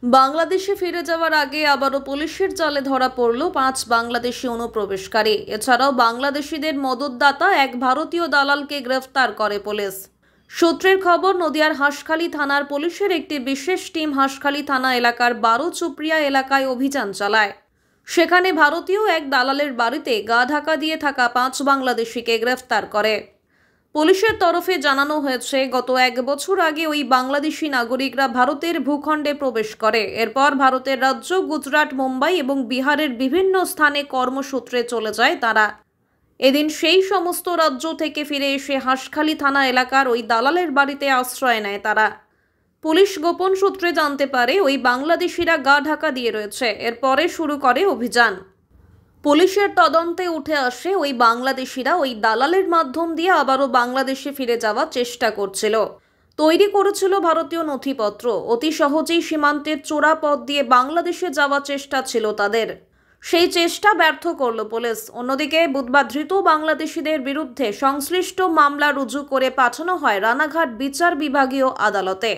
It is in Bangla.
বাংলাদেশে ফিরে যাওয়ার আগে আবারও পুলিশের জালে ধরা পড়ল ৫ বাংলাদেশি অনুপ্রবেশকারী। এছাড়াও বাংলাদেশিদের মদতদাতা এক ভারতীয় দালালকে গ্রেফতার করে পুলিশ। সূত্রের খবর, নদিয়ার হাঁসখালী থানার পুলিশের একটি বিশেষ টিম হাঁসখালী থানা এলাকার ১২ চুপড়িয়া এলাকায় অভিযান চালায়। সেখানে ভারতীয় এক দালালের বাড়িতে গা ঢাকা দিয়ে থাকা ৫ বাংলাদেশিকে গ্রেফতার করে। পুলিশের তরফে জানানো হয়েছে, গত ১ বছর আগে ওই বাংলাদেশি নাগরিকরা ভারতের ভূখণ্ডে প্রবেশ করে। এরপর ভারতের রাজ্য গুজরাট, মুম্বাই এবং বিহারের বিভিন্ন স্থানে কর্মসূত্রে চলে যায় তারা। এদিন সেই সমস্ত রাজ্য থেকে ফিরে এসে হাঁসখালী থানা এলাকার ওই দালালের বাড়িতে আশ্রয় নেয় তারা। পুলিশ গোপন সূত্রে জানতে পারে ওই বাংলাদেশিরা গা ঢাকা দিয়ে রয়েছে। এরপরে শুরু করে অভিযান। পুলিশের তদন্তে উঠে আসে ওই বাংলাদেশিরা ওই দালালের মাধ্যম দিয়ে আবারও বাংলাদেশে ফিরে যাওয়ার চেষ্টা করছিল। তৈরি করেছিল ভারতীয় নথিপত্র। অতি সহজেই সীমান্তের চোরা পথ দিয়ে বাংলাদেশে যাওয়ার চেষ্টা ছিল তাদের। সেই চেষ্টা ব্যর্থ করল পুলিশ। অন্যদিকে বুধবার ধৃত বাংলাদেশিদের বিরুদ্ধে সংশ্লিষ্ট মামলা রুজু করে পাঠানো হয় রানাঘাট বিচার বিভাগীয় আদালতে।